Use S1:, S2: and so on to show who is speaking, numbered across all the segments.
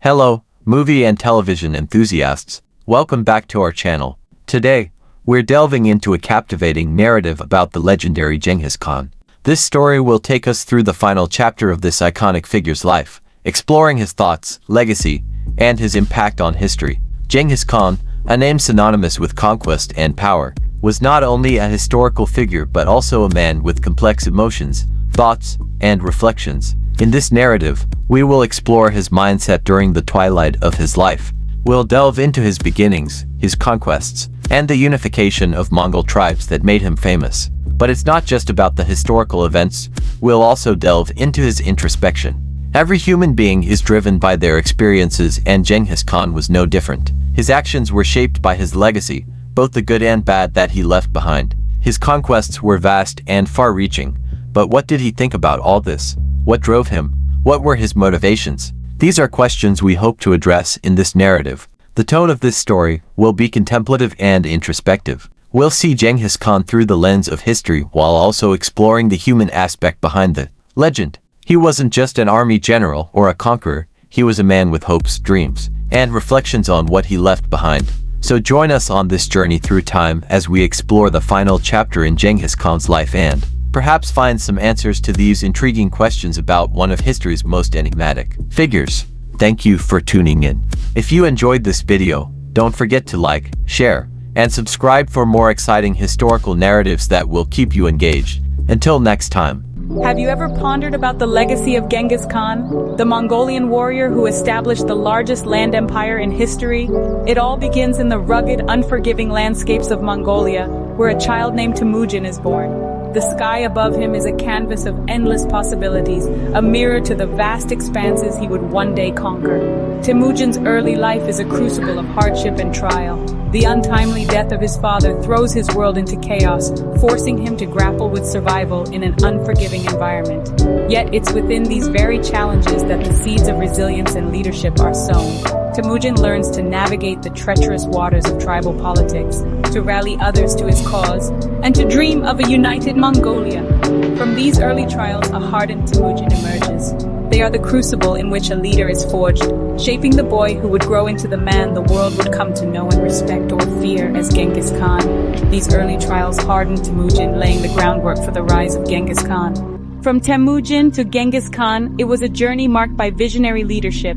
S1: Hello, movie and television enthusiasts. Welcome back to our channel. Today, we're delving into a captivating narrative about the legendary Genghis Khan. This story will take us through the final chapter of this iconic figure's life, exploring his thoughts, legacy, and his impact on history. Genghis Khan, a name synonymous with conquest and power, was not only a historical figure but also a man with complex emotions, thoughts, and reflections. In this narrative, we will explore his mindset during the twilight of his life. We'll delve into his beginnings, his conquests, and the unification of Mongol tribes that made him famous. But it's not just about the historical events, we'll also delve into his introspection. Every human being is driven by their experiences, and Genghis Khan was no different. His actions were shaped by his legacy, both the good and bad that he left behind. His conquests were vast and far-reaching, but what did he think about all this? What drove him? What were his motivations? These are questions we hope to address in this narrative. The tone of this story will be contemplative and introspective. We'll see Genghis Khan through the lens of history while also exploring the human aspect behind the legend. He wasn't just an army general or a conqueror, he was a man with hopes, dreams, and reflections on what he left behind. So join us on this journey through time as we explore the final chapter in Genghis Khan's life and perhaps find some answers to these intriguing questions about one of history's most enigmatic figures. Thank you for tuning in. If you enjoyed this video, don't forget to like, share, and subscribe for more exciting historical narratives that will keep you engaged. Until next time.
S2: Have you ever pondered about the legacy of Genghis Khan, the Mongolian warrior who established the largest land empire in history? It all begins in the rugged, unforgiving landscapes of Mongolia, where a child named Temüjin is born. The sky above him is a canvas of endless possibilities, a mirror to the vast expanses he would one day conquer. Temüjin's early life is a crucible of hardship and trial. The untimely death of his father throws his world into chaos, forcing him to grapple with survival in an unforgiving environment. Yet it's within these very challenges that the seeds of resilience and leadership are sown. Temüjin learns to navigate the treacherous waters of tribal politics, to rally others to his cause, and to dream of a united Mongolia. From these early trials, a hardened Temüjin emerges. They are the crucible in which a leader is forged, shaping the boy who would grow into the man the world would come to know and respect or fear as Genghis Khan. These early trials hardened Temüjin, laying the groundwork for the rise of Genghis Khan. From Temüjin to Genghis Khan, it was a journey marked by visionary leadership.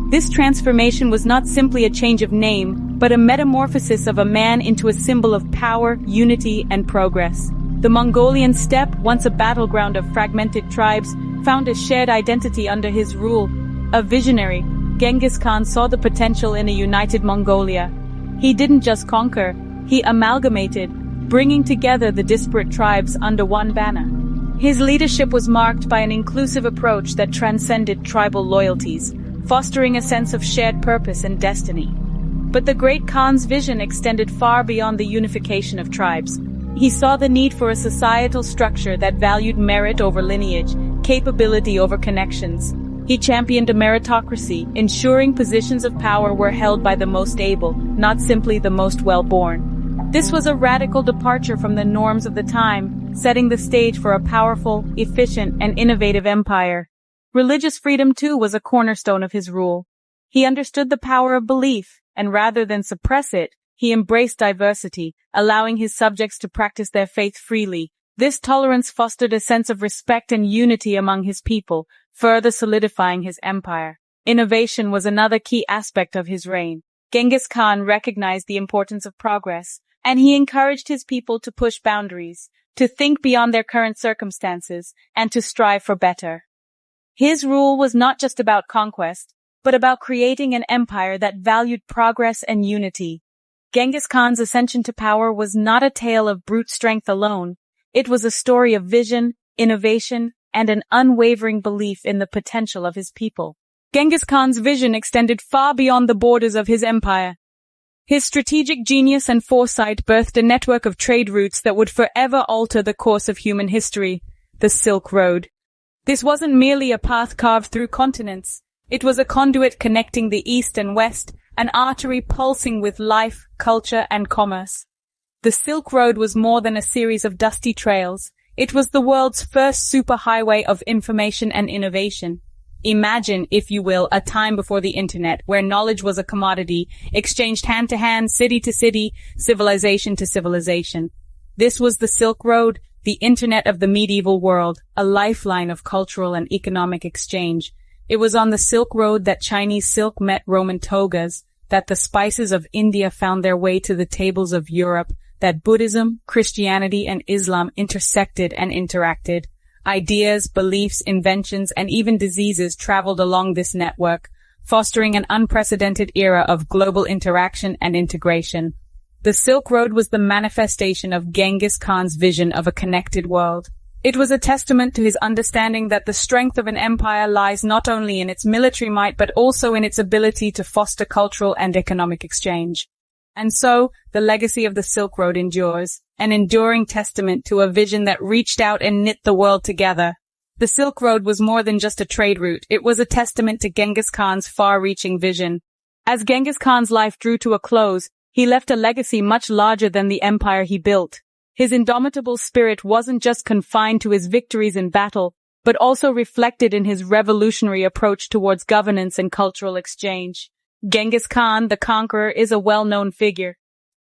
S2: This transformation was not simply a change of name, but a metamorphosis of a man into a symbol of power, unity, and progress. The Mongolian steppe, once a battleground of fragmented tribes, found a shared identity under his rule. A visionary, Genghis Khan saw the potential in a united Mongolia. He didn't just conquer, he amalgamated, bringing together the disparate tribes under one banner. His leadership was marked by an inclusive approach that transcended tribal loyalties, fostering a sense of shared purpose and destiny. But the great Khan's vision extended far beyond the unification of tribes. He saw the need for a societal structure that valued merit over lineage, capability over connections. He championed a meritocracy, ensuring positions of power were held by the most able, not simply the most well-born. This was a radical departure from the norms of the time, setting the stage for a powerful, efficient, and innovative empire. Religious freedom, too, was a cornerstone of his rule. He understood the power of belief, and rather than suppress it, he embraced diversity, allowing his subjects to practice their faith freely. This tolerance fostered a sense of respect and unity among his people, further solidifying his empire. Innovation was another key aspect of his reign. Genghis Khan recognized the importance of progress, and he encouraged his people to push boundaries, to think beyond their current circumstances, and to strive for better. His rule was not just about conquest, but about creating an empire that valued progress and unity. Genghis Khan's ascension to power was not a tale of brute strength alone. It was a story of vision, innovation, and an unwavering belief in the potential of his people. Genghis Khan's vision extended far beyond the borders of his empire. His strategic genius and foresight birthed a network of trade routes that would forever alter the course of human history, the Silk Road. This wasn't merely a path carved through continents. It was a conduit connecting the East and West, an artery pulsing with life, culture, and commerce. The Silk Road was more than a series of dusty trails. It was the world's first superhighway of information and innovation. Imagine, if you will, a time before the internet, where knowledge was a commodity, exchanged hand to hand, city to city, civilization to civilization. This was the Silk Road, the internet of the medieval world, a lifeline of cultural and economic exchange. It was on the Silk Road that Chinese silk met Roman togas, that the spices of India found their way to the tables of Europe, that Buddhism, Christianity, and Islam intersected and interacted. Ideas, beliefs, inventions, and even diseases traveled along this network, fostering an unprecedented era of global interaction and integration. The Silk Road was the manifestation of Genghis Khan's vision of a connected world. It was a testament to his understanding that the strength of an empire lies not only in its military might, but also in its ability to foster cultural and economic exchange. And so, the legacy of the Silk Road endures, an enduring testament to a vision that reached out and knit the world together. The Silk Road was more than just a trade route. It was a testament to Genghis Khan's far-reaching vision. As Genghis Khan's life drew to a close, he left a legacy much larger than the empire he built. His indomitable spirit wasn't just confined to his victories in battle, but also reflected in his revolutionary approach towards governance and cultural exchange. Genghis Khan, the Conqueror, is a well-known figure.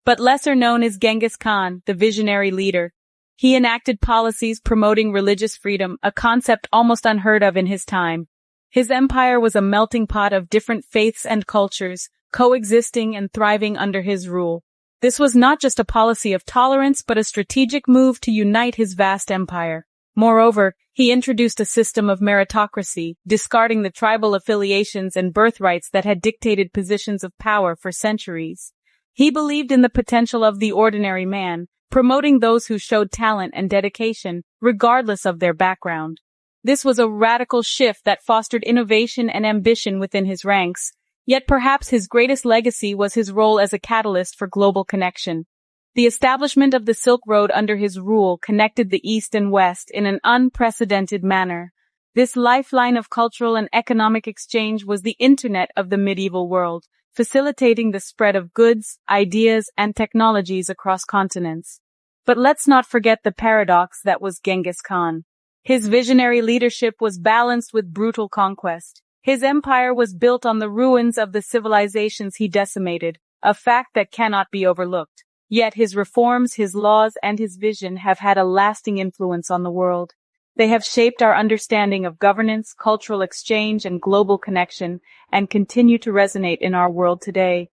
S2: But lesser known is Genghis Khan, the visionary leader. He enacted policies promoting religious freedom, a concept almost unheard of in his time. His empire was a melting pot of different faiths and cultures, coexisting and thriving under his rule. This was not just a policy of tolerance, but a strategic move to unite his vast empire. Moreover, he introduced a system of meritocracy, discarding the tribal affiliations and birthrights that had dictated positions of power for centuries. He believed in the potential of the ordinary man, promoting those who showed talent and dedication, regardless of their background. This was a radical shift that fostered innovation and ambition within his ranks. Yet perhaps his greatest legacy was his role as a catalyst for global connection. The establishment of the Silk Road under his rule connected the East and West in an unprecedented manner. This lifeline of cultural and economic exchange was the internet of the medieval world, facilitating the spread of goods, ideas, and technologies across continents. But let's not forget the paradox that was Genghis Khan. His visionary leadership was balanced with brutal conquest. His empire was built on the ruins of the civilizations he decimated, a fact that cannot be overlooked. Yet his reforms, his laws, and his vision have had a lasting influence on the world. They have shaped our understanding of governance, cultural exchange, and global connection, and continue to resonate in our world today.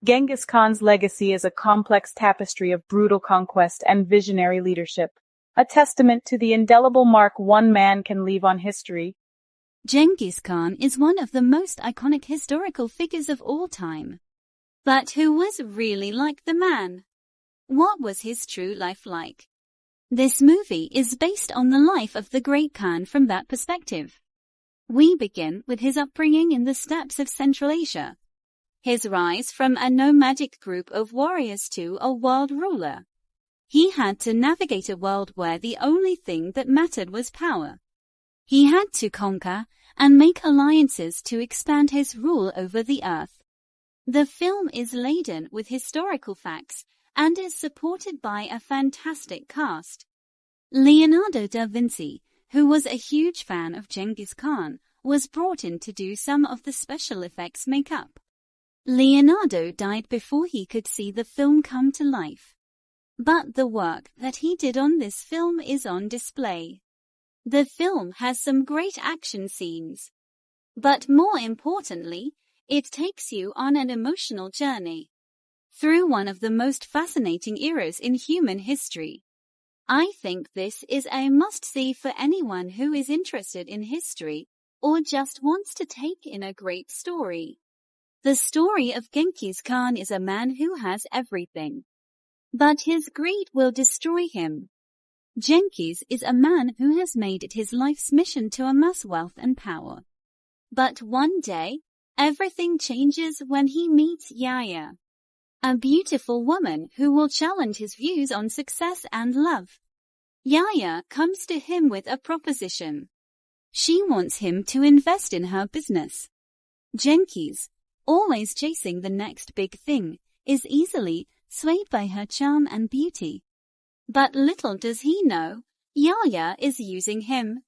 S2: Genghis Khan's legacy is a complex tapestry of brutal conquest and visionary leadership, a testament to the indelible mark one man can leave on history.
S3: Genghis Khan is one of the most iconic historical figures of all time. But who was really like the man? What was his true life like? This movie is based on the life of the great Khan from that perspective. We begin with his upbringing in the steppes of Central Asia. His rise from a nomadic group of warriors to a world ruler. He had to navigate a world where the only thing that mattered was power. He had to conquer and make alliances to expand his rule over the earth. The film is laden with historical facts and is supported by a fantastic cast. Leonardo da Vinci, who was a huge fan of Genghis Khan, was brought in to do some of the special effects makeup. Leonardo died before he could see the film come to life. But the work that he did on this film is on display. The film has some great action scenes. But more importantly, it takes you on an emotional journey through one of the most fascinating eras in human history. I think this is a must-see for anyone who is interested in history or just wants to take in a great story. The story of Genghis Khan is a man who has everything, but his greed will destroy him. Genghis is a man who has made it his life's mission to amass wealth and power. But one day, everything changes when he meets Yaya, a beautiful woman who will challenge his views on success and love. Yaya comes to him with a proposition. She wants him to invest in her business. Genghis, always chasing the next big thing, is easily swayed by her charm and beauty. But little does he know, Yaya is using him.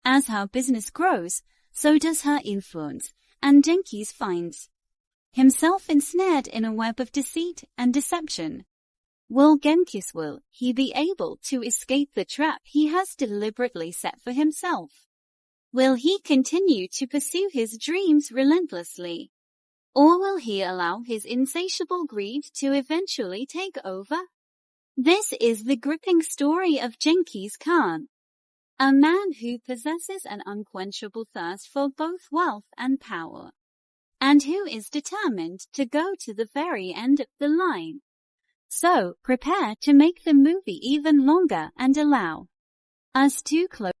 S3: As her business grows, So does her influence, and Genghis finds himself ensnared in a web of deceit and deception. Will he be able to escape the trap he has deliberately set for himself? Will he continue to pursue his dreams relentlessly? Or will he allow his insatiable greed to eventually take over? This is the gripping story of Genghis Khan, a man who possesses an unquenchable thirst for both wealth and power, and who is determined to go to the very end of the line. So, prepare to make the movie even longer and allow us to close.